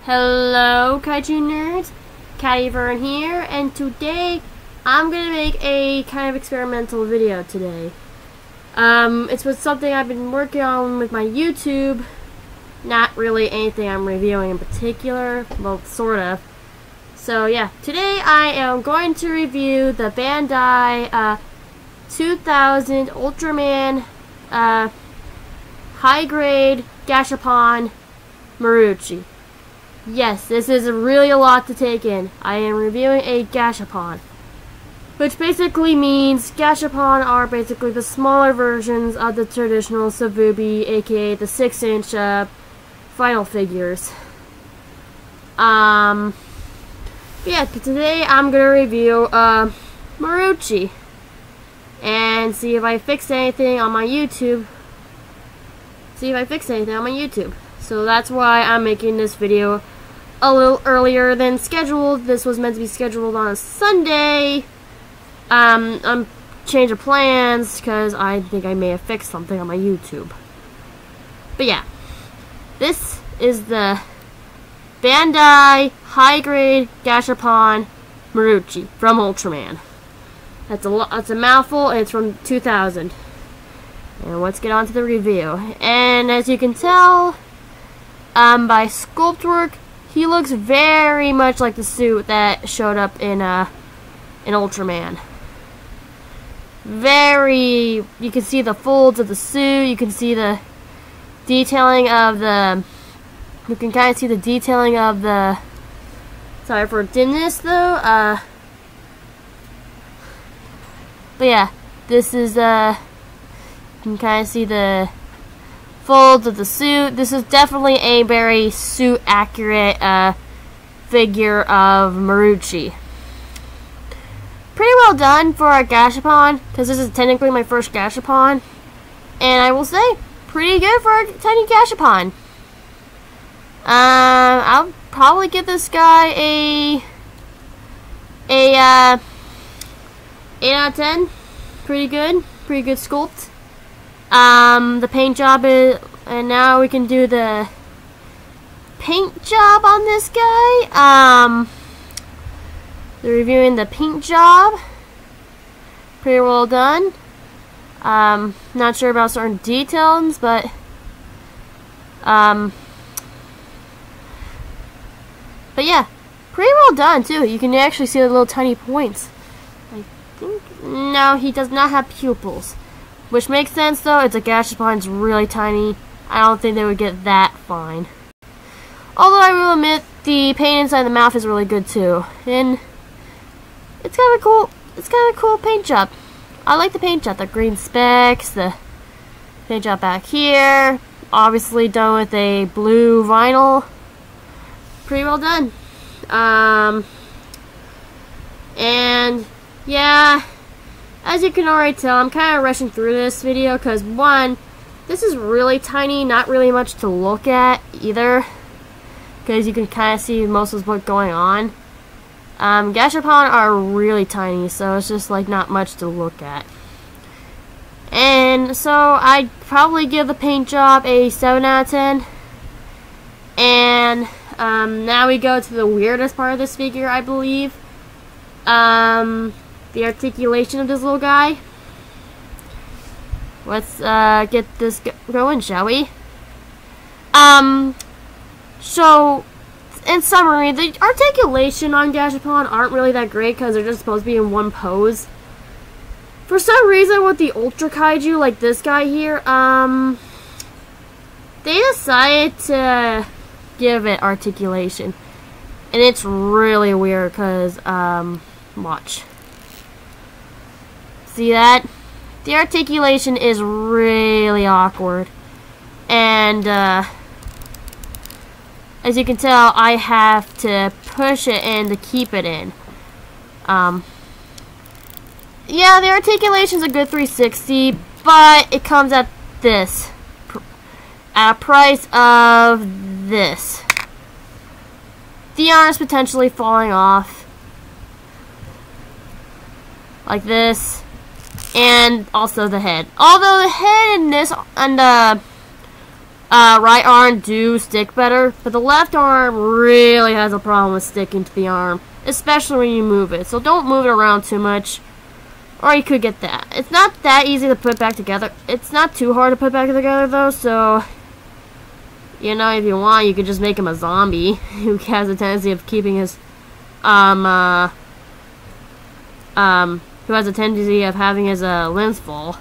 Hello, kaiju nerds. Katyvern here, and today I'm gonna make a kind of experimental video today. It's with something I've been working on with my YouTube. Not really anything I'm reviewing in particular, well, sort of. So yeah, today I am going to review the Bandai 2000 Ultraman high-grade Gashapon Muruchi. Yes, this is really a lot to take in. I am reviewing a Gashapon, which basically means Gashapon are basically the smaller versions of the traditional Savubi, aka the 6-inch final figures. Yeah, today I'm gonna review Muruchi and see if I fixed anything on my YouTube. So that's why I'm making this video a little earlier than scheduled. This was meant to be scheduled on a Sunday. I'm change of plans because I think I may have fixed something on my YouTube. But yeah, this is the Bandai high-grade Gashapon Muruchi from Ultraman. That's a mouthful, and it's from 2000. And let's get on to the review. And as you can tell, by sculpt work, he looks very much like the suit that showed up in Ultraman. You can see the folds of the suit, you can see the detailing of the, sorry for dimness though, but yeah, this is, you can kind of see the folds of the suit. This is definitely a very suit accurate figure of Muruchi. Pretty well done for a Gashapon, because this is technically my first Gashapon, and I will say, pretty good for a tiny Gashapon. I'll probably give this guy a 8 out of 10. Pretty good sculpt. The paint job is, and now we can do the paint job on this guy. They're reviewing the paint job. Pretty well done. Not sure about certain details, but yeah, pretty well done too. You can actually see the little tiny points. I think, no, he does not have pupils. Which makes sense though, it's a Gashapon, it's really tiny. I don't think they would get that fine. Although I will admit, the paint inside the mouth is really good too. And it's kind of a cool paint job. I like the paint job, the green specks, the paint job back here. Obviously done with a blue vinyl. Pretty well done. And yeah, as you can already tell, I'm kind of rushing through this video because, one, this is really tiny, not really much to look at either, because you can kind of see most of what's going on. Gashapon are really tiny, so it's just like not much to look at. And so I'd probably give the paint job a 7 out of 10. And now we go to the weirdest part of this figure, I believe. The articulation of this little guy. Let's get this going, shall we? So, in summary, the articulation on Gashapon aren't really that great because they're just supposed to be in one pose. For some reason, with the Ultra Kaiju, like this guy here, they decided to give it articulation. And it's really weird because, watch. See that? The articulation is really awkward. And, as you can tell, I have to push it in to keep it in. Yeah, the articulation's a good 360, but it comes at this. At a price of this. The arm is potentially falling off. Like this. And also the head. Although the head in this, and right arm do stick better, but the left arm really has a problem with sticking to the arm, especially when you move it. So don't move it around too much, or you could get that. It's not that easy to put back together. It's not too hard to put back together though, so you know, if you want, you could just make him a zombie who has a tendency of keeping his who has a tendency of having his limbs full.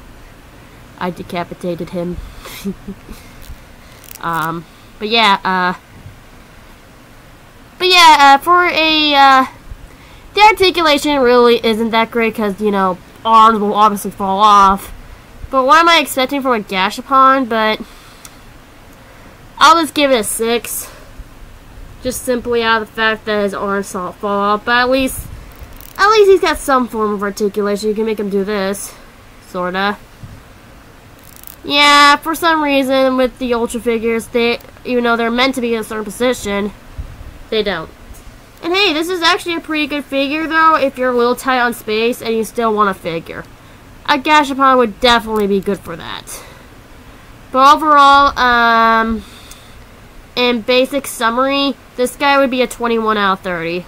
I decapitated him. But yeah, for a, the articulation really isn't that great because, you know, arms will obviously fall off. But what am I expecting from a Gashapon? But I'll just give it a 6. Just simply out of the fact that his arms fall off. But at least he's got some form of articulation. You can make him do this. Sorta. Yeah, for some reason with the Ultra figures, even though they're meant to be in a certain position, they don't. And hey, this is actually a pretty good figure though, if you're a little tight on space and you still want a figure. A Gashapon would definitely be good for that. But overall, in basic summary, this guy would be a 21 out of 30.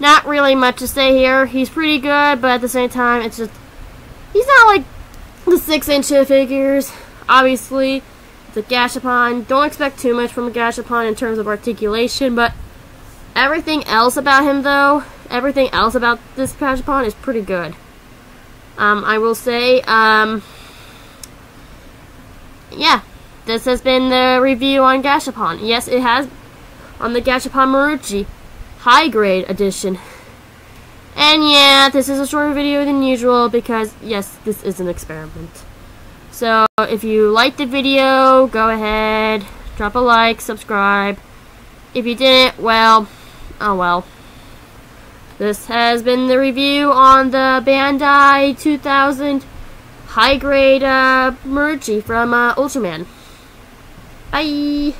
Not really much to say here. He's pretty good, but at the same time, it's just, he's not like the 6-inch figures. Obviously, it's a Gashapon. Don't expect too much from a Gashapon in terms of articulation, but everything else about him, though, everything else about this Gashapon is pretty good. I will say, yeah, this has been the review on Gashapon. Yes, it has, on the Gashapon Muruchi High Grade Edition. And yeah, this is a shorter video than usual because, yes, this is an experiment. So, if you liked the video, go ahead, drop a like, subscribe. If you didn't, well, oh well. This has been the review on the Bandai 2000 High Grade Muruchi from Ultraman. Bye!